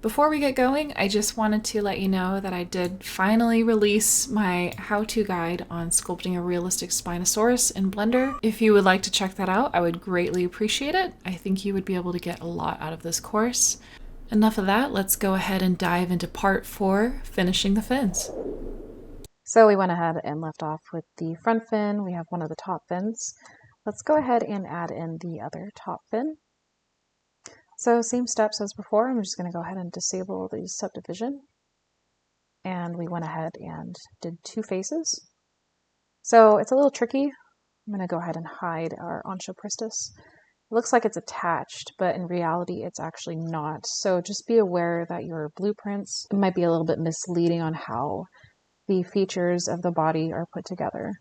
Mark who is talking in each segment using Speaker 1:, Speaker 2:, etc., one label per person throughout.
Speaker 1: Before we get going, I just wanted to let you know that I did finally release my how-to guide on sculpting a realistic Spinosaurus in Blender. If you would like to check that out, I would greatly appreciate it. I think you would be able to get a lot out of this course. Enough of that, let's go ahead and dive into part 4, finishing the fins. So we went ahead and left off with the front fin. We have one of the top fins. Let's go ahead and add in the other top fin. So same steps as before, I'm just going to go ahead and disable the subdivision. And we went ahead and did 2 faces. So it's a little tricky. I'm going to go ahead and hide our Onchopristis. It looks like it's attached, but in reality it's actually not. So just be aware that your blueprints might be a little bit misleading on how the features of the body are put together.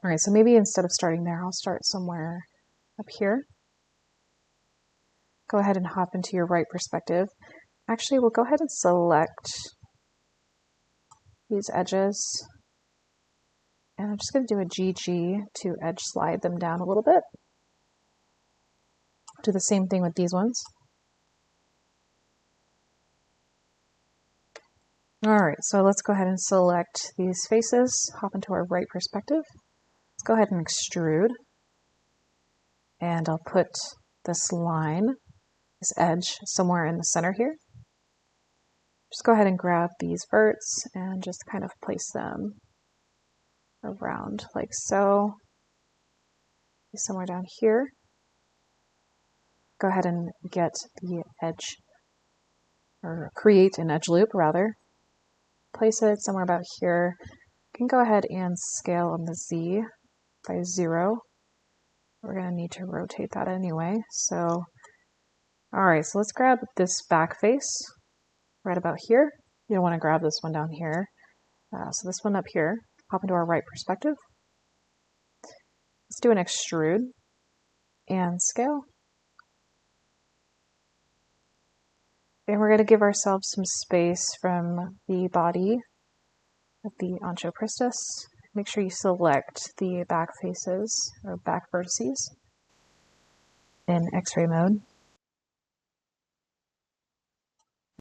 Speaker 1: Alright, so maybe instead of starting there, I'll start somewhere up here. Go ahead and hop into your right perspective. Actually, we'll go ahead and select these edges. And I'm just going to do a GG to edge slide them down a little bit. Do the same thing with these ones. Alright, so let's go ahead and select these faces, hop into our right perspective. Let's go ahead and extrude. And I'll put this line, this edge, somewhere in the center here. Just go ahead and grab these verts and just kind of place them around like so. Somewhere down here. Go ahead and get the edge, or create an edge loop rather. Place it somewhere about here. You can go ahead and scale on the Z by 0. We're going to need to rotate that anyway. So, alright, so let's grab this back face right about here. You don't want to grab this one down here. So this one up here, hop into our right perspective. Let's do an extrude and scale. And we're going to give ourselves some space from the body of the Onchopristis. Make sure you select the back faces or back vertices in X-ray mode.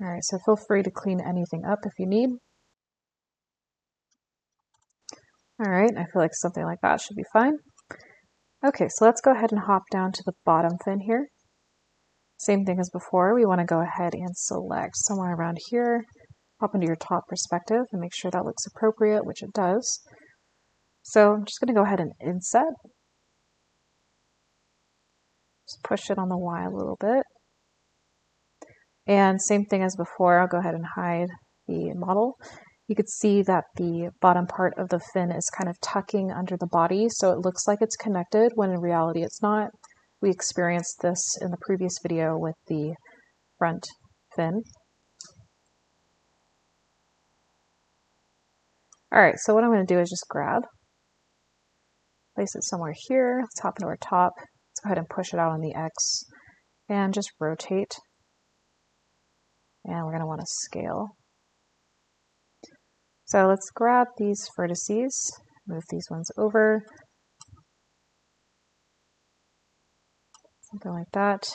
Speaker 1: Alright, so feel free to clean anything up if you need. Alright, I feel like something like that should be fine. Okay, so let's go ahead and hop down to the bottom fin here. Same thing as before, we want to go ahead and select somewhere around here, hop into your top perspective and make sure that looks appropriate, which it does. So I'm just going to go ahead and inset. Just push it on the Y a little bit. And same thing as before, I'll go ahead and hide the model. You could see that the bottom part of the fin is kind of tucking under the body, so it looks like it's connected when in reality it's not. We experienced this in the previous video with the front fin. Alright, so what I'm going to do is just grab, place it somewhere here, let's hop into our top, let's go ahead and push it out on the X, and just rotate. And we're going to want to scale. So let's grab these vertices, move these ones over, something like that.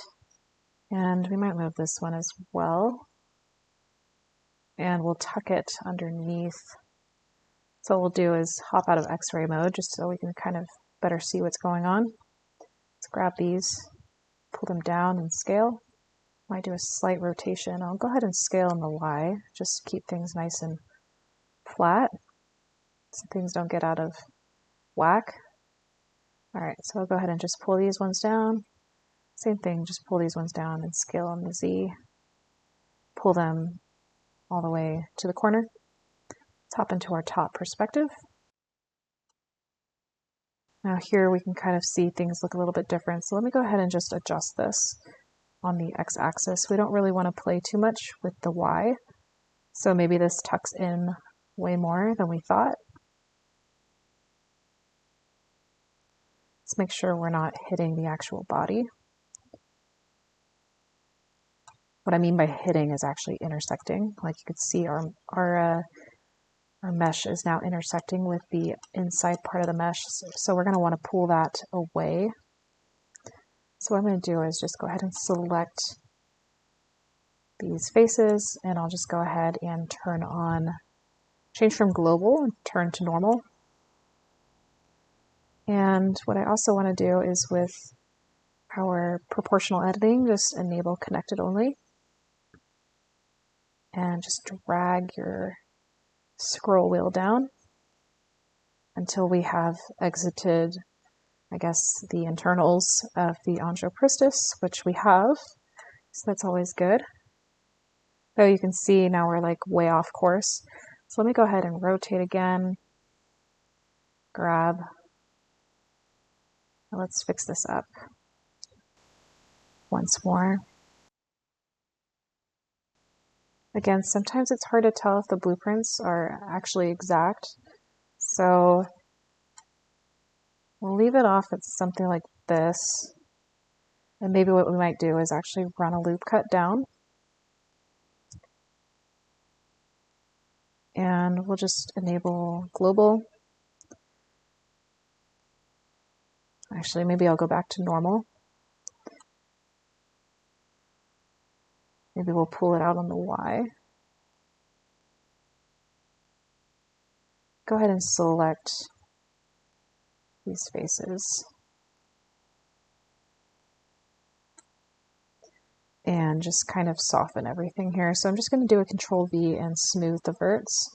Speaker 1: And we might move this one as well. And we'll tuck it underneath. So what we'll do is hop out of X-ray mode just so we can kind of better see what's going on. Let's grab these, pull them down and scale. Might do a slight rotation. I'll go ahead and scale on the Y, just keep things nice and flat so things don't get out of whack. Alright, so I'll go ahead and just pull these ones down. Same thing, just pull these ones down and scale on the Z. Pull them all the way to the corner. Let's hop into our top perspective. Now here we can kind of see things look a little bit different. So let me go ahead and just adjust this on the X-axis. We don't really want to play too much with the Y. So maybe this tucks in way more than we thought. Let's make sure we're not hitting the actual body. What I mean by hitting is actually intersecting. Like you could see our mesh is now intersecting with the inside part of the mesh. So we're going to want to pull that away. So what I'm going to do is just go ahead and select these faces, and I'll just go ahead and change from global and turn to normal. And what I also want to do is with our proportional editing, just enable connected only. And just drag your scroll wheel down until we have exited, I guess, the internals of the Onchopristis, which we have. So that's always good. Though you can see now we're like way off course. So let me go ahead and rotate again. Grab. Let's fix this up once more. Again, sometimes it's hard to tell if the blueprints are actually exact. So we'll leave it off at something like this. And maybe what we might do is actually run a loop cut down. And we'll just enable global. Actually, maybe I'll go back to normal. Maybe we'll pull it out on the Y. Go ahead and select these faces. And just kind of soften everything here. So I'm just going to do a Control V and smooth the verts.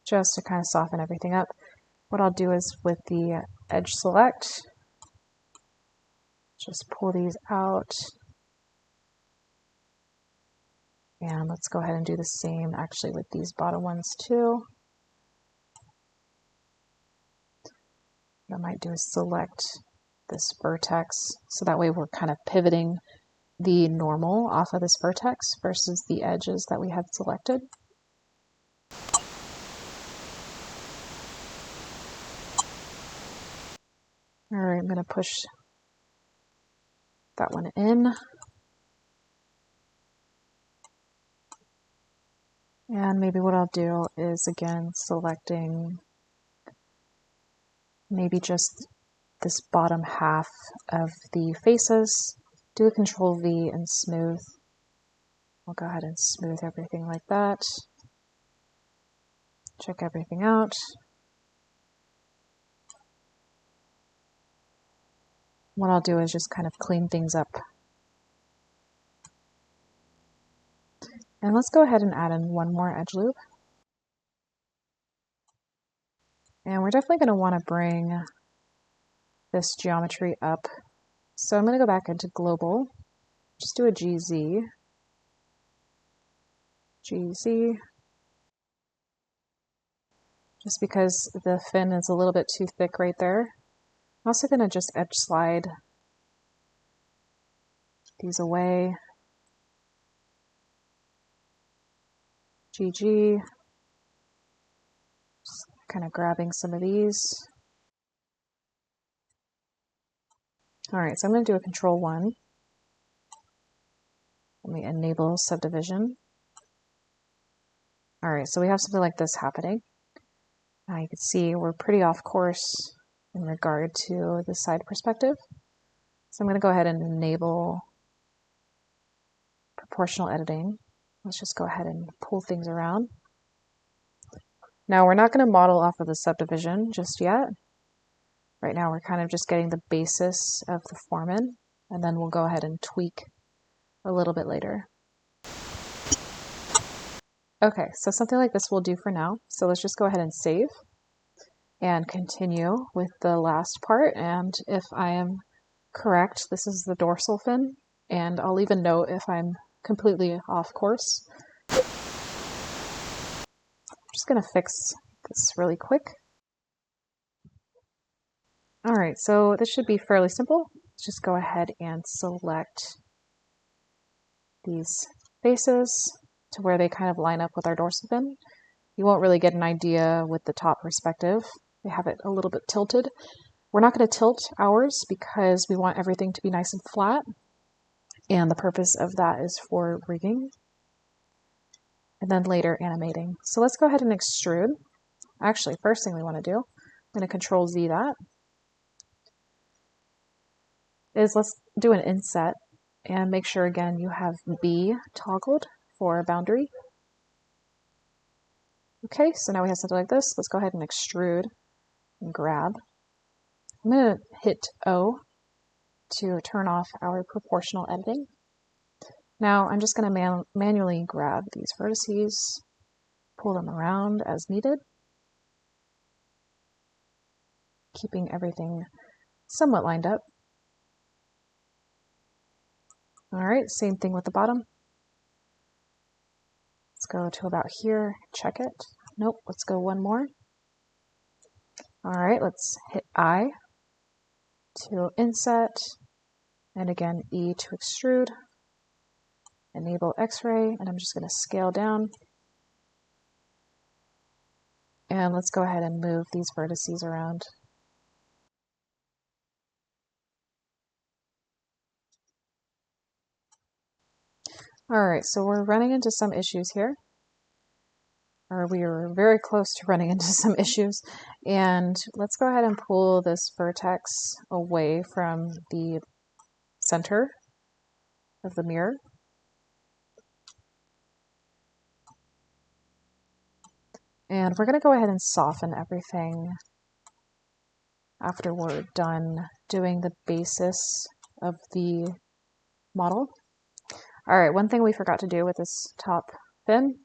Speaker 1: Just to kind of soften everything up. What I'll do is with the edge select, just pull these out. And let's go ahead and do the same actually with these bottom ones too. What I might do is select this vertex, so that way we're kind of pivoting the normal off of this vertex versus the edges that we had selected. All right, I'm going to push that one in. And maybe what I'll do is, again, selecting maybe just this bottom half of the faces, do a Control V and smooth. I'll go ahead and smooth everything like that. Check everything out. What I'll do is just kind of clean things up. And let's go ahead and add in one more edge loop. And we're definitely going to want to bring this geometry up. So I'm going to go back into global, just do a GZ, just because the fin is a little bit too thick right there. I'm also going to just edge slide these away. GG. Just kind of grabbing some of these. All right, so I'm going to do a Control 1. Let me enable subdivision. All right, so we have something like this happening. Now you can see we're pretty off course in regard to the side perspective. So I'm going to go ahead and enable proportional editing. Let's just go ahead and pull things around. Now we're not going to model off of the subdivision just yet. Right now we're kind of just getting the basis of the foreman, and then we'll go ahead and tweak a little bit later. Okay, so something like this will do for now. So let's just go ahead and save and continue with the last part. And if I am correct, this is the dorsal fin, and I'll leave a note if I'm completely off course. I'm just going to fix this really quick. All right, so this should be fairly simple. Let's just go ahead and select these faces to where they kind of line up with our dorsal fin. You won't really get an idea with the top perspective. They have it a little bit tilted. We're not going to tilt ours because we want everything to be nice and flat. And the purpose of that is for rigging and then later animating. So let's go ahead and extrude. Actually, first thing we want to do, I'm going to Control Z that. is let's do an inset and make sure again you have B toggled for boundary. Okay, so now we have something like this. Let's go ahead and extrude and grab. I'm going to hit O to turn off our proportional editing. Now I'm just going to manually grab these vertices, pull them around as needed, keeping everything somewhat lined up. Alright, same thing with the bottom. Let's go to about here, check it. Nope, let's go one more. Alright, let's hit I to inset, and again E to extrude, enable X-ray, and I'm just going to scale down. And let's go ahead and move these vertices around. Alright, so we're running into some issues here. Or we are very close to running into some issues. And let's go ahead and pull this vertex away from the center of the mirror. And we're going to go ahead and soften everything after we're done doing the basis of the model. Alright, one thing we forgot to do with this top fin,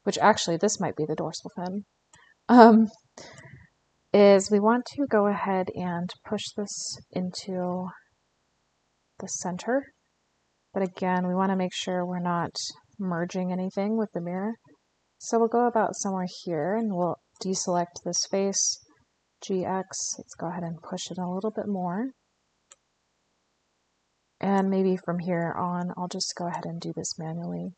Speaker 1: which actually this might be the dorsal fin, is we want to go ahead and push this into the center. But again, we want to make sure we're not merging anything with the mirror. So we'll go about somewhere here and we'll deselect this face, GX, let's go ahead and push it a little bit more. And maybe from here on, I'll just go ahead and do this manually.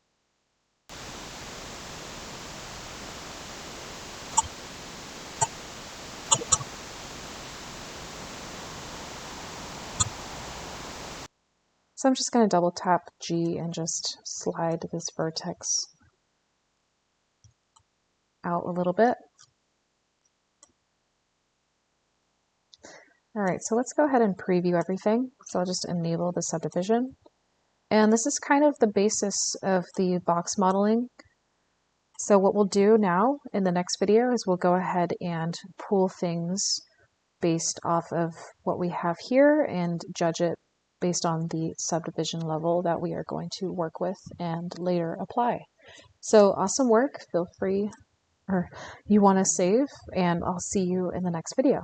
Speaker 1: So I'm just going to double tap G and just slide this vertex out a little bit. Alright, so let's go ahead and preview everything. So I'll just enable the subdivision. And this is kind of the basis of the box modeling. So what we'll do now in the next video is we'll go ahead and pull things based off of what we have here and judge it based on the subdivision level that we are going to work with and later apply. So awesome work. Feel free, or you want to save, and I'll see you in the next video.